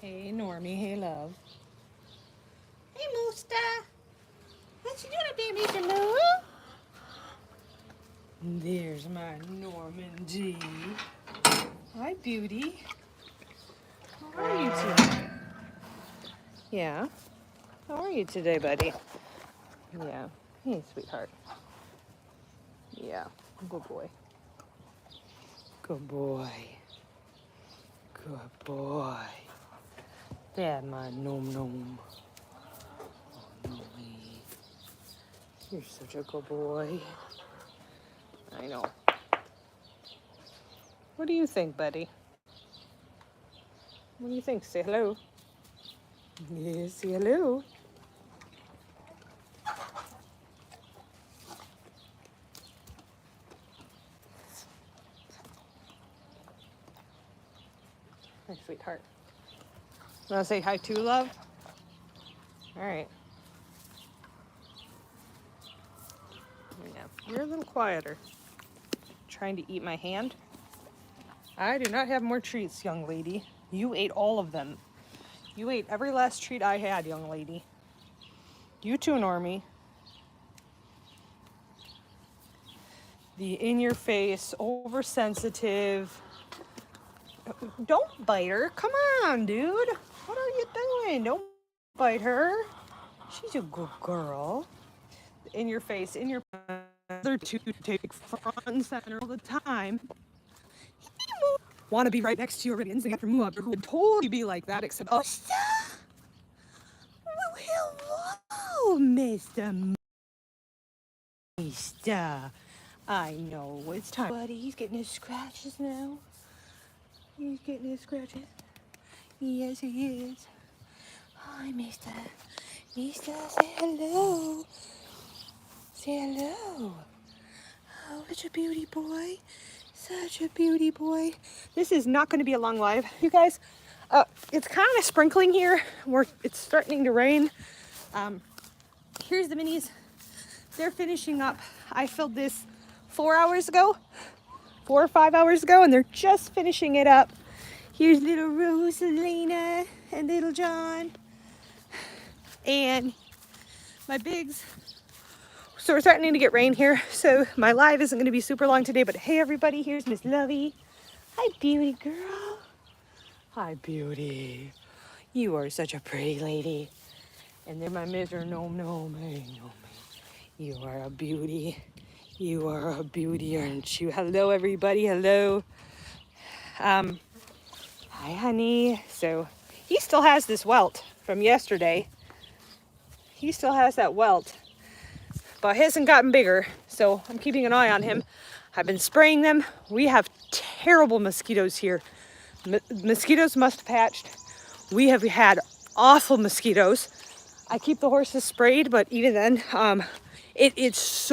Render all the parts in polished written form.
Hey, Normie. Hey, love. Hey, Moosta. What you doing up there, Mr. Moo? There's my Norman G. Hi, beauty. How are you today? Yeah. How are you today, buddy? Yeah. Hey, sweetheart. Yeah. Good boy. Good boy. Good boy. There, my nom nom. Oh, Normie. You're such a good boy. I know. What do you think, buddy? What do you think? Say hello. Yes, say hello. Hi, sweetheart. Want to say hi too, love? All right. Yeah, you're a little quieter. Trying to eat my hand. I do not have more treats, young lady. You ate all of them. You ate every last treat I had, young lady. You too, Normie. The in-your-face, oversensitive. Don't bite her. Come on, dude. What are you doing? Don't bite her. She's a good girl. In your face, in your other two take front and center all the time. Want to be right next to you already, and after Muab, who would totally be like that, except oh, hello, Mr. Mister. I know it's time, buddy. He's getting his scratches now. He's getting his scratches. Yes, he is. Hi, Mister. Mister, say hello. Say hello. Oh, such a beauty boy. Such a beauty boy. This is not going to be a long live, you guys. It's kind of sprinkling here. It's starting to rain. Here's the minis. They're finishing up. I filled this 4 hours ago, 4 or 5 hours ago, and they're just finishing it up. Here's little Rosalina and little John and my bigs. So we're starting to get rain here, so my live isn't going to be super long today, but hey everybody, here's Miss Lovey. Hi, beauty girl. Hi, beauty. You are such a pretty lady. And then my Mr. Gnome Gnome. Hey, Gnome. You are a beauty. You are a beauty, aren't you? Hello, everybody. Hello. Hi, honey. So he still has this welt from yesterday. He still has that welt, but his hasn't gotten bigger. So I'm keeping an eye on him. I've been spraying them. We have terrible mosquitoes here. Mosquitoes must have hatched. We have had awful mosquitoes. I keep the horses sprayed, but even then, it's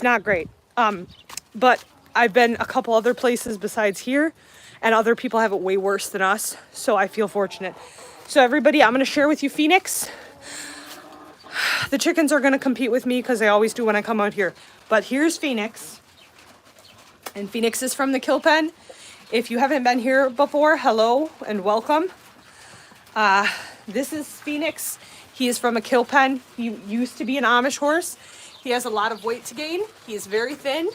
not great. But I've been a couple other places besides here, and other people have it way worse than us. So I feel fortunate. So everybody, I'm gonna share with you Phoenix. The chickens are gonna compete with me because they always do when I come out here. But here's Phoenix, and Phoenix is from the kill pen. If you haven't been here before, hello and welcome. This is Phoenix. He is from a kill pen. He used to be an Amish horse. He has a lot of weight to gain. He is very thin.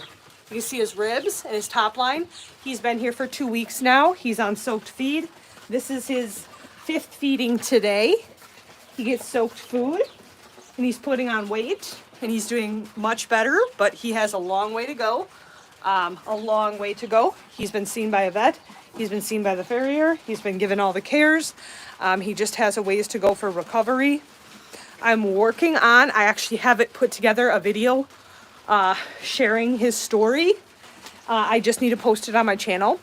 You can see his ribs and his top line. He's been here for 2 weeks now. He's on soaked feed. This is his 5th feeding today. He gets soaked food and he's putting on weight and he's doing much better, but he has a long way to go. A long way to go. He's been seen by a vet. He's been seen by the farrier. He's been given all the cares. He just has a ways to go for recovery. I'm working on, I actually have it put together, a video sharing his story. I just need to post it on my channel.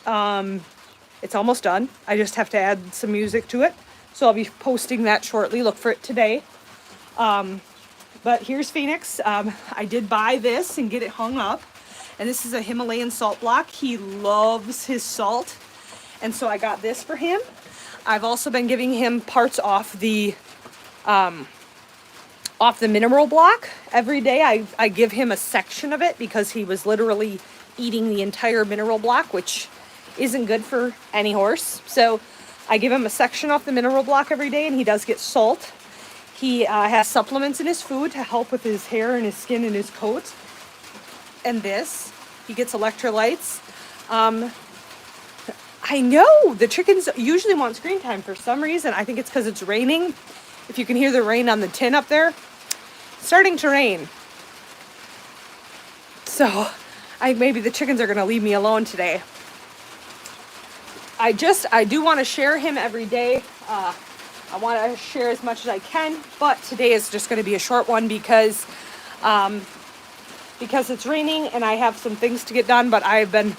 It's almost done. I just have to add some music to it. So I'll be posting that shortly. Look for it today. But here's Phoenix. I did buy this and get it hung up. And this is a Himalayan salt block. He loves his salt. And so I got this for him. I've also been giving him parts off the mineral block. Every day I give him a section of it because he was literally eating the entire mineral block, which isn't good for any horse. So I give him a section off the mineral block every day, and he does get salt. He has supplements in his food to help with his hair and his skin and his coat. And this, he gets electrolytes. I know the chickens usually want screen time for some reason. I think it's because it's raining. If you can hear the rain on the tin up there, it's starting to rain. So maybe the chickens are going to leave me alone today. I do want to share him every day. I want to share as much as I can, but today is just going to be a short one because it's raining and I have some things to get done, but I've been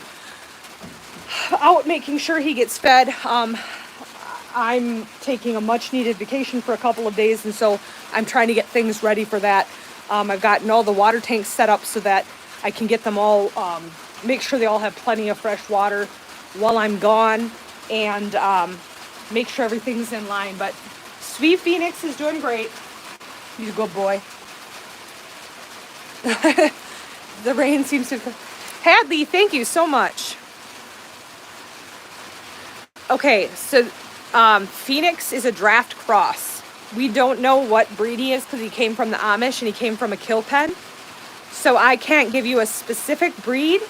out making sure he gets fed. I'm taking a much needed vacation for a couple of days, and so I'm trying to get things ready for that. I've gotten all the water tanks set up so that I can get them all, make sure they all have plenty of fresh water while I'm gone, and make sure everything's in line. But Sweet Phoenix is doing great. He's a good boy. The rain seems to... Hadley, thank you so much. Okay, so Phoenix is a draft cross. We don't know what breed he is because he came from the Amish and he came from a kill pen. So I can't give you a specific breed,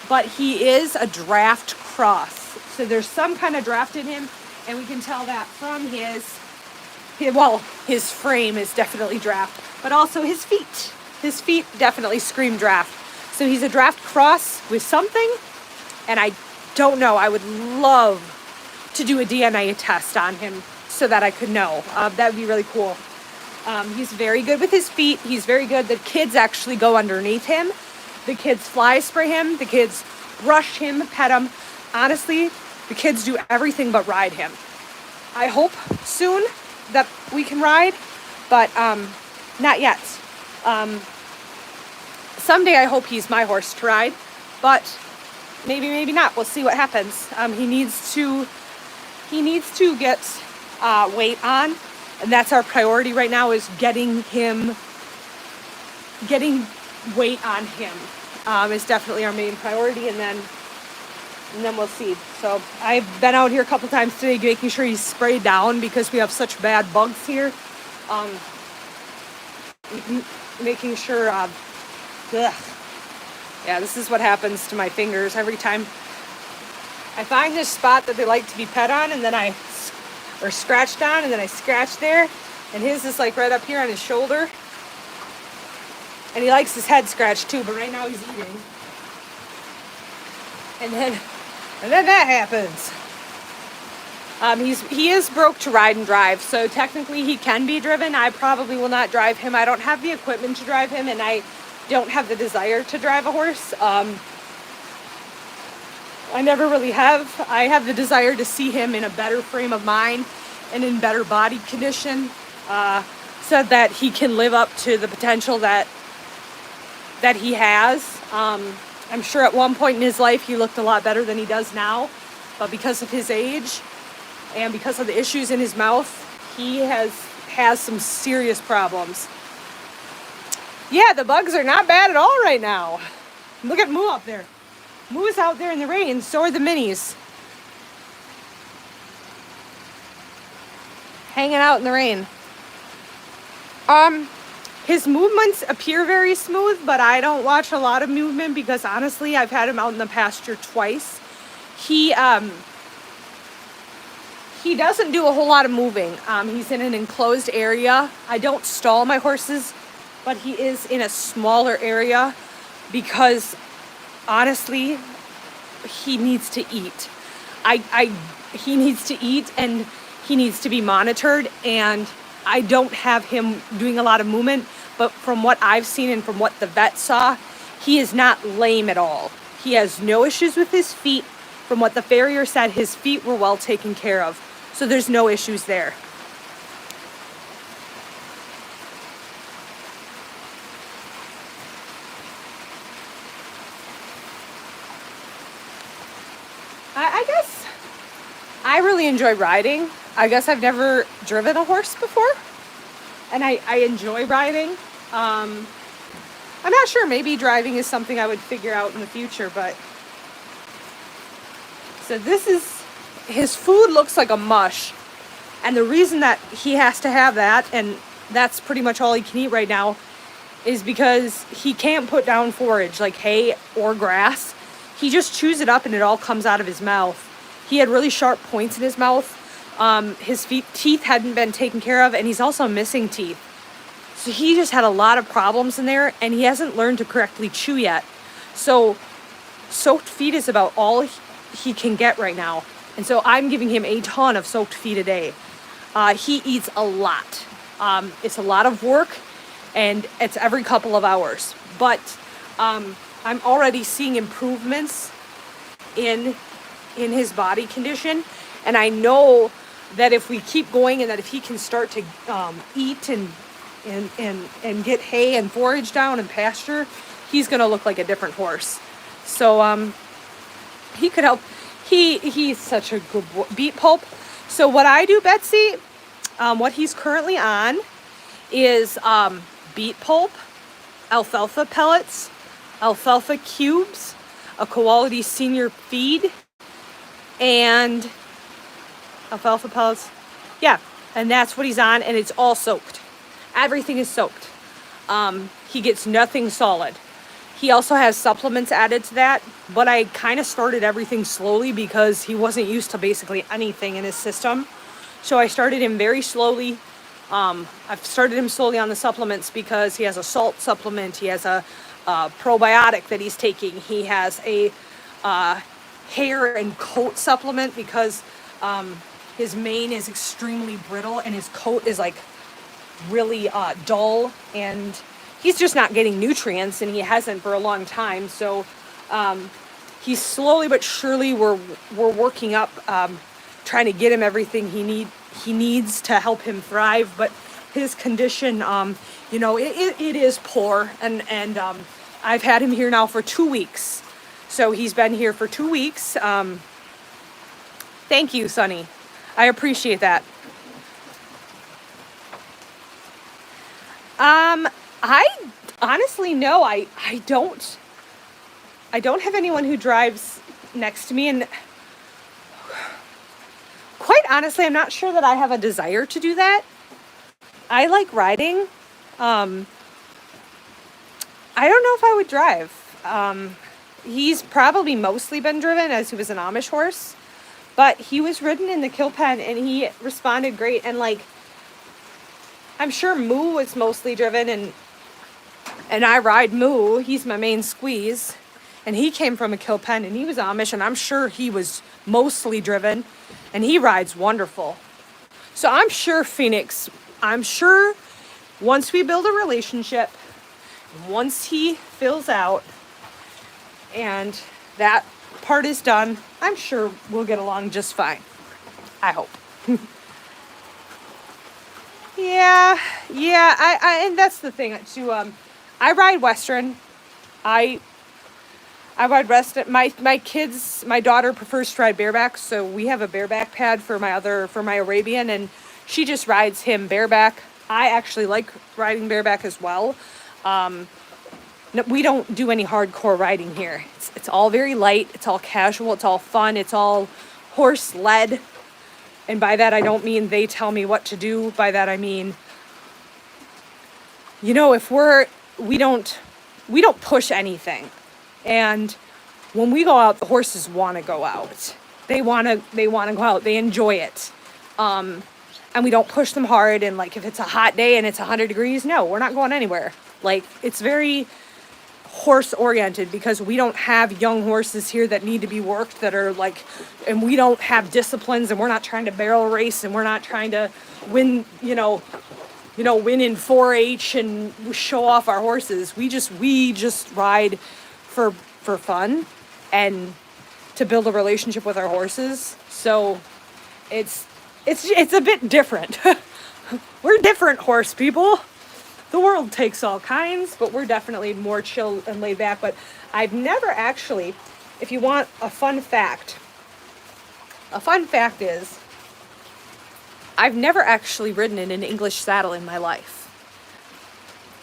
but he is a draft cross. So there's some kind of draft in him, and we can tell that from his frame is definitely draft, but also his feet. His feet definitely scream draft. So he's a draft cross with something, and I don't know. I would love to do a DNA test on him so that I could know. That would be really cool. He's very good with his feet. He's very good. The kids actually go underneath him. The kids fly spray him. The kids brush him, pet him. Honestly, the kids do everything but ride him. I hope soon that we can ride, but not yet. Someday I hope he's my horse to ride, but maybe not. We'll see what happens. He needs to get weight on, and that's our priority right now, is getting weight on him is definitely our main priority, and then we'll see. So I've been out here a couple times today making sure he's sprayed down because we have such bad bugs here. Making sure, yeah, this is what happens to my fingers every time I find this spot that they like to be pet on, and then or scratched on, and then I scratch there, and his is like right up here on his shoulder, and he likes his head scratched too, but right now he's eating, and then that happens. He is broke to ride and drive, so technically he can be driven. I probably will not drive him. I don't have the equipment to drive him, and I don't have the desire to drive a horse. I never really have. I have the desire to see him in a better frame of mind and in better body condition, so that he can live up to the potential that he has. I'm sure at one point in his life he looked a lot better than he does now, but because of his age and because of the issues in his mouth, he has some serious problems. Yeah, the bugs are not bad at all right now. Look at Moo up there. Moo is out there in the rain, so are the minis. Hanging out in the rain. His movements appear very smooth, but I don't watch a lot of movement because honestly, I've had him out in the pasture twice. He doesn't do a whole lot of moving. He's in an enclosed area. I don't stall my horses, but he is in a smaller area because honestly, he needs to eat. He needs to eat, and he needs to be monitored, and I don't have him doing a lot of movement, but from what I've seen and from what the vet saw, he is not lame at all. He has no issues with his feet. From what the farrier said, his feet were well taken care of, so there's no issues there. I guess I really enjoy riding. I guess I've never driven a horse before, and I enjoy riding. I'm not sure, maybe driving is something I would figure out in the future, but so this is his food looks like a mush. And the reason that he has to have that, and that's pretty much all he can eat right now, is because he can't put down forage like hay or grass. He just chews it up and it all comes out of his mouth. He had really sharp points in his mouth. His teeth hadn't been taken care of, and he's also missing teeth. So he just had a lot of problems in there, and he hasn't learned to correctly chew yet. So soaked feed is about all he can get right now. And so I'm giving him a ton of soaked feed a day. He eats a lot. It's a lot of work, and it's every couple of hours. But I'm already seeing improvements in his body condition, and I know that if we keep going, and that if he can start to eat and get hay and forage down and pasture, he's gonna look like a different horse. So he could help. He's such a good boy. Beet pulp. So what I do, Betsy, what he's currently on is beet pulp, alfalfa pellets, alfalfa cubes, a quality senior feed, and alfalfa pellets. Yeah, and that's what he's on, and it's all soaked. Everything is soaked. He gets nothing solid. He also has supplements added to that, but I kind of started everything slowly because he wasn't used to basically anything in his system. So I started him very slowly. I've started him slowly on the supplements because he has a salt supplement. He has a probiotic that he's taking. He has a hair and coat supplement because his mane is extremely brittle and his coat is like really dull, and he's just not getting nutrients, and he hasn't for a long time. So he's slowly but surely we're working up, trying to get him everything he needs to help him thrive. But his condition, it is poor, and I've had him here now for 2 weeks. So he's been here for 2 weeks. Thank you, Sonny. I appreciate that. I honestly, no, I don't have anyone who drives next to me, and quite honestly, I'm not sure that I have a desire to do that. I like riding. I don't know if I would drive. He's probably mostly been driven as he was an Amish horse, but he was ridden in the kill pen and he responded great. And like, I'm sure Moo was mostly driven, and I ride Moo. He's my main squeeze, and he came from a kill pen and he was Amish, and I'm sure he was mostly driven, and he rides wonderful. So I'm sure Phoenix, once we build a relationship, once he fills out and that part is done, I'm sure we'll get along just fine. I hope. Yeah, I and that's the thing too. I ride Western. I ride Western. My kids, my daughter prefers to ride bareback, so we have a bareback pad for my Arabian, and she just rides him bareback. I actually like riding bareback as well. No, we don't do any hardcore riding here. It's all very light. It's all casual. It's all fun. It's all horse led. And by that, I don't mean they tell me what to do. By that, I mean, if we don't push anything. And when we go out, the horses want to go out. They want to go out. They enjoy it. And we don't push them hard. And like, if it's a hot day and it's 100 degrees, no, we're not going anywhere. Like, it's very horse oriented because we don't have young horses here that need to be worked, that are like, and we don't have disciplines, and we're not trying to barrel race, and we're not trying to win, win in 4-H and show off our horses. We just ride for fun and to build a relationship with our horses. So it's a bit different. We're different horse people. The world takes all kinds, but we're definitely more chill and laid back. But I've never actually, if you want a fun fact is, I've never actually ridden in an English saddle in my life.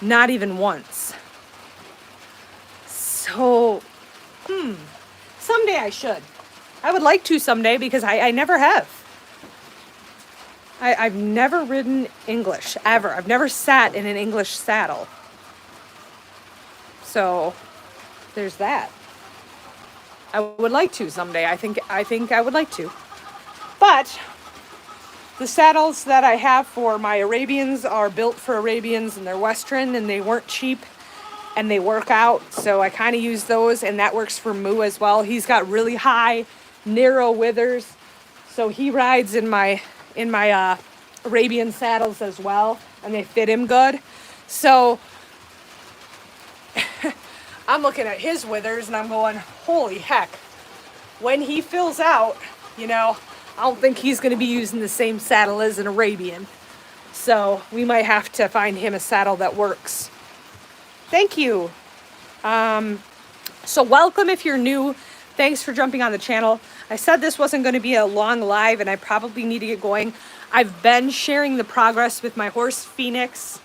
Not even once. So, someday I should. I would like to someday because I never have. I've never ridden English, ever. I've never sat in an English saddle. So there's that. I would like to someday. I think I would like to. But the saddles that I have for my Arabians are built for Arabians, and they're Western, and they weren't cheap, and they work out. So I kind of use those, and that works for Moo as well. He's got really high, narrow withers, so he rides in my Arabian saddles as well, and they fit him good. So I'm looking at his withers and I'm going, holy heck, when he fills out, you know, I don't think he's going to be using the same saddle as an Arabian. So we might have to find him a saddle that works. Thank you. So welcome if you're new. Thanks for jumping on the channel. I said this wasn't going to be a long live, and I probably need to get going. I've been sharing the progress with my horse, Phoenix.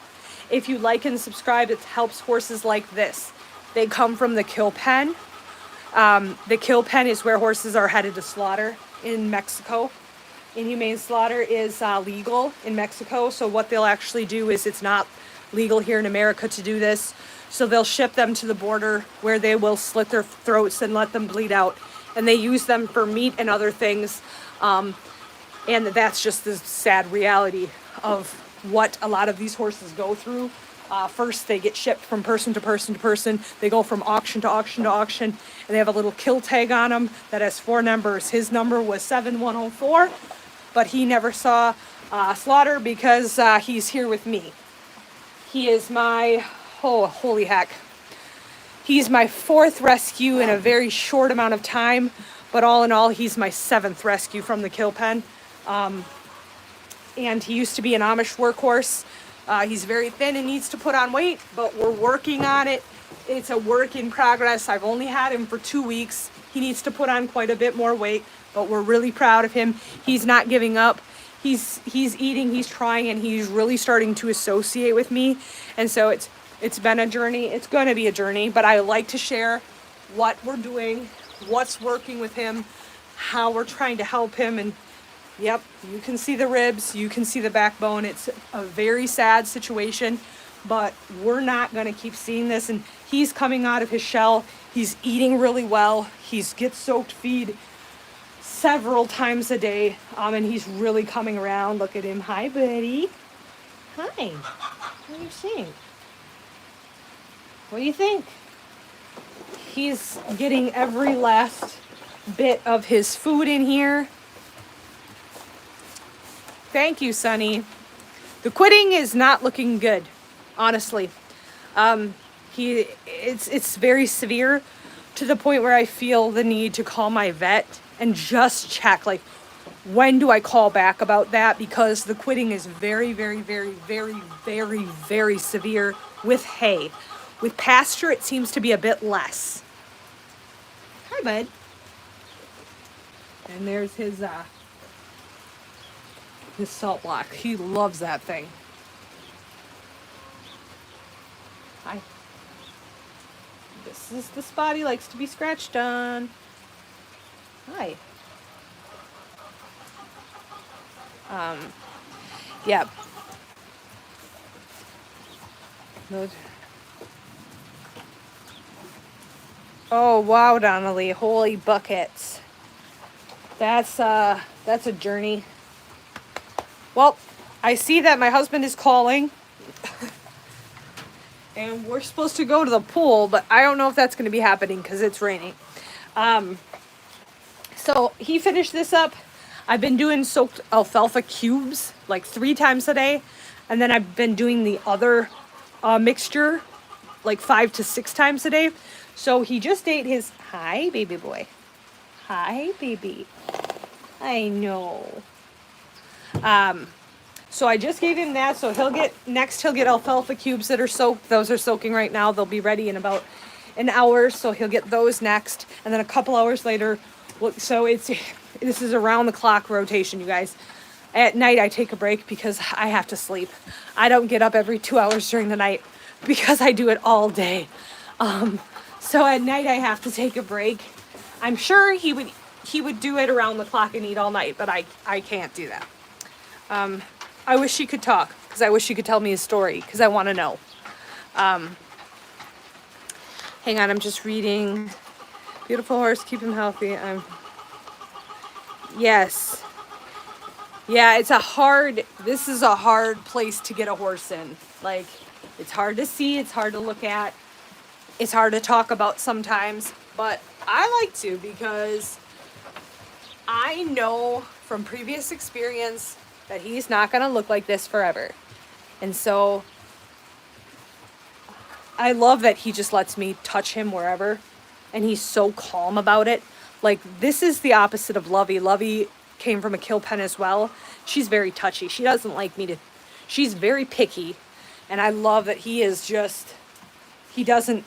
If you like and subscribe, it helps horses like this. They come from the kill pen. The kill pen is where horses are headed to slaughter in Mexico. Inhumane slaughter is legal in Mexico. So what they'll actually do is, it's not legal here in America to do this. So they'll ship them to the border where they will slit their throats and let them bleed out. And they use them for meat and other things. And that's just the sad reality of what a lot of these horses go through. First, they get shipped from person to person to person. They go from auction to auction to auction, and they have a little kill tag on them that has 4 numbers. His number was 7104, but he never saw slaughter because he's here with me. He is my, oh, holy heck. He's my 4th rescue in a very short amount of time, but all in all, he's my 7th rescue from the kill pen. And he used to be an Amish workhorse. He's very thin and needs to put on weight, but we're working on it. It's a work in progress. I've only had him for 2 weeks. He needs to put on quite a bit more weight, but we're really proud of him. He's not giving up. He's eating, he's trying, and he's really starting to associate with me. And so it's been a journey. It's going to be a journey, but I like to share what we're doing, what's working with him, how we're trying to help him. And yep, you can see the ribs, you can see the backbone. It's a very sad situation, but we're not going to keep seeing this. And he's coming out of his shell. He's eating really well. He gets soaked feed several times a day, and he's really coming around. Look at him. Hi, buddy. Hi. What are you seeing? What do you think? He's getting every last bit of his food in here. Thank you, Sonny. The quitting is not looking good, honestly. It's very severe, to the point where I feel the need to call my vet and just check, like, when do I call back about that? Because the quitting is very, very, very, very, very, very severe with hay. With pasture, it seems to be a bit less. Hi, bud. And there's his salt block. He loves that thing. Hi. This is the spot he likes to be scratched on. Hi. Yeah. Oh wow, Donnelly, holy buckets. That's a journey. Well, I see that my husband is calling. And we're supposed to go to the pool, but I don't know if that's going to be happening because it's raining. So he finished this up. I've been doing soaked alfalfa cubes like 3 times a day. And then I've been doing the other mixture like 5 to 6 times a day. So he just ate his, hi, baby boy. Hi, baby. I know. So I just gave him that. So he'll get alfalfa cubes that are soaked. Those are soaking right now. They'll be ready in about an hour. So he'll get those next. And then a couple hours later, so this is around the clock rotation, you guys. At night, I take a break because I have to sleep. I don't get up every 2 hours during the night because I do it all day. So at night, I have to take a break. I'm sure he would he would do it around the clock and eat all night, but I can't do that. I wish he could talk, because I wish he could tell me his story, because I want to know. Hang on, I'm just reading. Beautiful horse, keep him healthy. Yes. Yeah, this is a hard place to get a horse in. Like, it's hard to see, it's hard to look at, it's hard to talk about sometimes, but I like to, because I know from previous experience that he's not going to look like this forever. And so I love that he just lets me touch him wherever, and he's so calm about it. Like, this is the opposite of Lovey. Lovey came from a kill pen as well. She's very touchy. She doesn't like me to, she's very picky, and I love that he is just, he doesn't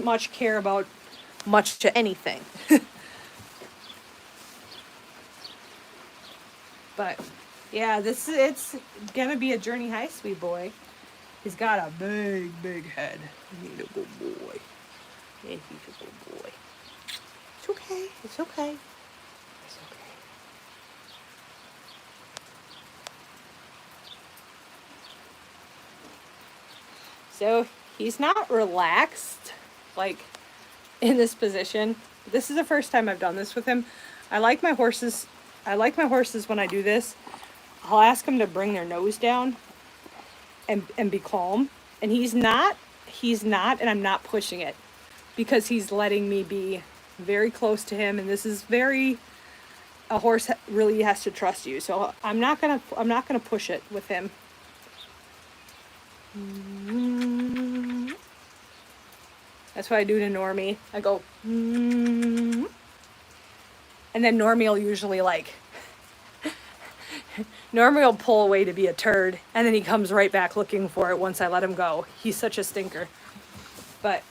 much care about much to anything. But yeah, it's gonna be a journey high, sweet boy. He's got a big head. He's a good boy. Yeah, he's a good boy. It's okay. It's okay. It's okay. So he's not relaxed, like, in this position. This is the first time I've done this with him. I like my horses when I do this. I'll ask them to bring their nose down and be calm. And he's not, and I'm not pushing it, because he's letting me be very close to him. And this is a horse really has to trust you. So I'm not gonna push it with him. That's what I do to Normie. I go, and then Normie will usually Normie will pull away to be a turd, and then he comes right back looking for it once I let him go. He's such a stinker. But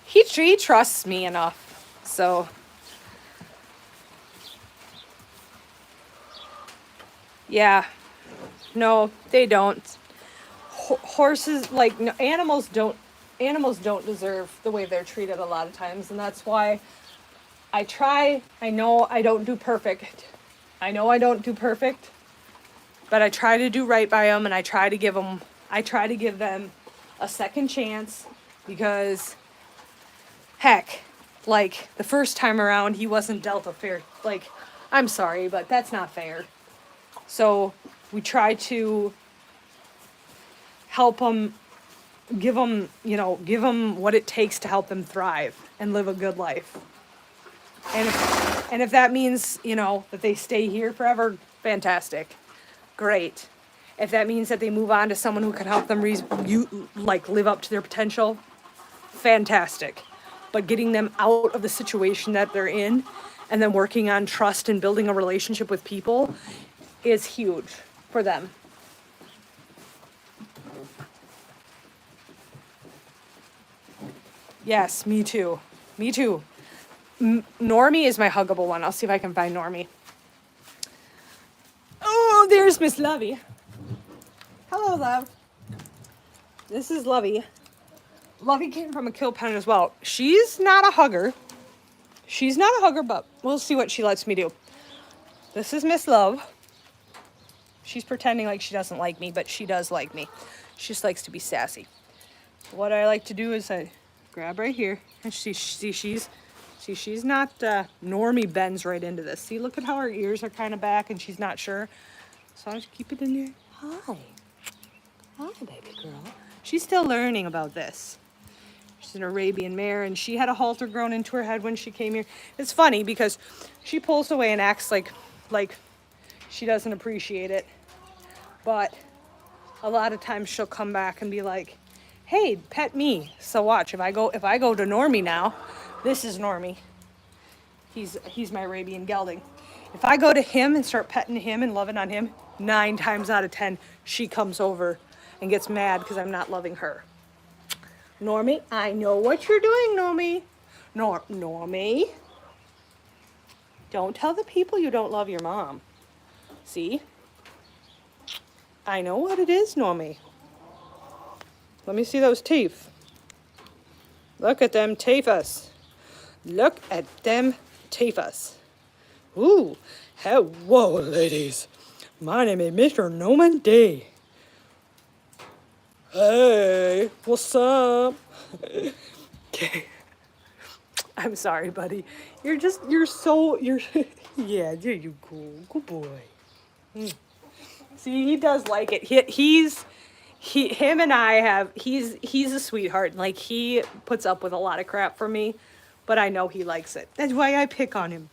he trusts me enough, so. Yeah, no, they don't. Horses, like, no, animals don't deserve the way they're treated a lot of times, and that's why I try. I know I don't do perfect, but I try to do right by them, and I try to give them a second chance, because heck, like, the first time around he wasn't dealt a fair, like, I'm sorry, but that's not fair. So we try to help them, give them what it takes to help them thrive and live a good life. And if that means, that they stay here forever, fantastic. Great. If that means that they move on to someone who can help them live up to their potential, fantastic. But getting them out of the situation that they're in, and then working on trust and building a relationship with people, is huge for them. Yes, me too. Normie is my huggable one. I'll see if I can find Normie. Oh, there's Miss Lovey. Hello, love. This is Lovey. Lovey came from a kill pen as well. She's not a hugger, but we'll see what she lets me do. This is Miss Love. She's pretending like she doesn't like me, but she does like me. She just likes to be sassy. What I like to do is I grab right here, and she's not, Normie bends right into this. See, look at how her ears are kind of back, and she's not sure. So I'll just keep it in there. Hi, baby girl. She's still learning about this. She's an Arabian mare, and she had a halter grown into her head when she came here. It's funny because she pulls away and acts like she doesn't appreciate it. But a lot of times she'll come back and be like, hey, pet me. So watch, if I go to Normie now, this is Normie. He's my Arabian gelding. If I go to him and start petting him and loving on him, 9 times out of 10, she comes over and gets mad because I'm not loving her. Normie, I know what you're doing, Normie. Normie. Don't tell the people you don't love your mom. See? I know what it is, Normie. Let me see those teeth. Look at them teethus. Look at them teethus. Ooh, hello, ladies. My name is Mr. Norman D. Hey, what's up? Okay. I'm sorry, buddy. You're yeah, there you go. Good boy. See, he does like it. Him and I have, he's a sweetheart. Like, he puts up with a lot of crap from me, but I know he likes it. That's why I pick on him.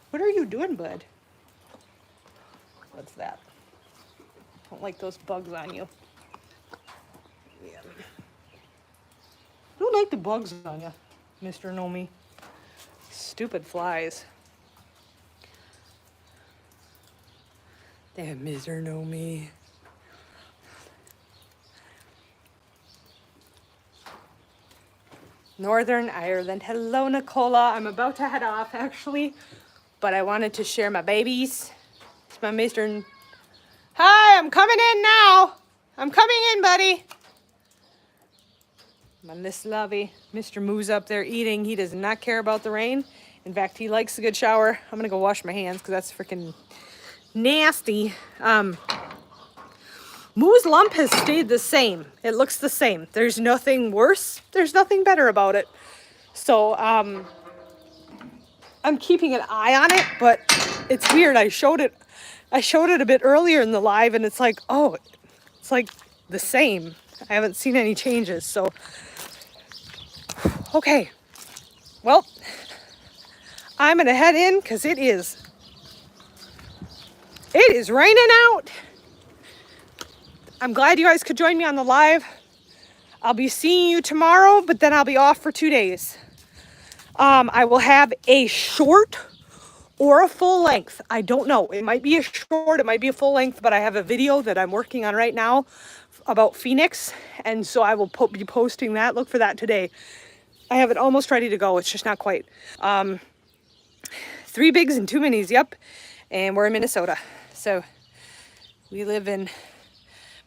What are you doing, bud? What's that? Don't like those bugs on you. Yeah. Don't like the bugs on you, Mr. Nomi. Stupid flies. Damn, Mr. Nomi. Northern Ireland. Hello, Nicola. I'm about to head off, actually, but I wanted to share my babies. It's my Mr. Hi, I'm coming in now. I'm coming in, buddy. My Miss Lovey. Mr. Moo's up there eating. He does not care about the rain. In fact, he likes a good shower. I'm going to go wash my hands because that's freaking nasty. Moo's lump has stayed the same. It looks the same. There's nothing worse. There's nothing better about it. So, I'm keeping an eye on it, but it's weird. I showed it a bit earlier in the live, and it's like, oh, it's like the same. I haven't seen any changes. So, okay. Well, I'm going to head in because it is raining out. I'm glad you guys could join me on the live. I'll be seeing you tomorrow, but then I'll be off for 2 days. I will have a short or a full length. I don't know. It might be a short, it might be a full length, but I have a video that I'm working on right now about Phoenix. And so I will be posting that. Look for that today. I have it almost ready to go. It's just not quite. 3 bigs and 2 minis. Yep. And we're in Minnesota. So we live in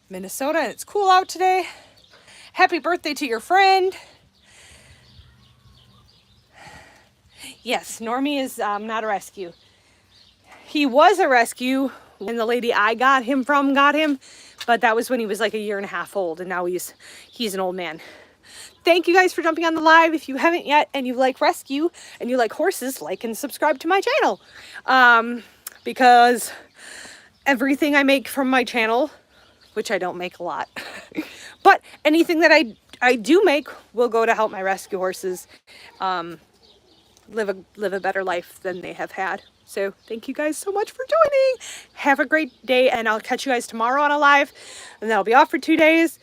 Minnesota and it's cool out today. Happy birthday to your friend. Yes, Normie is not a rescue. He was a rescue when the lady I got him from got him, but that was when he was like 1.5 years old, and now he's an old man. Thank you guys for jumping on the live. If you haven't yet and you like rescue and you like horses, like and subscribe to my channel. Because everything I make from my channel, which I don't make a lot, but anything that I do make will go to help my rescue horses live a better life than they have had. So thank you guys so much for joining. Have a great day, and I'll catch you guys tomorrow on a live, and then I'll be off for 2 days,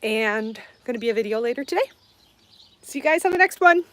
and going to be a video later today. See you guys on the next one.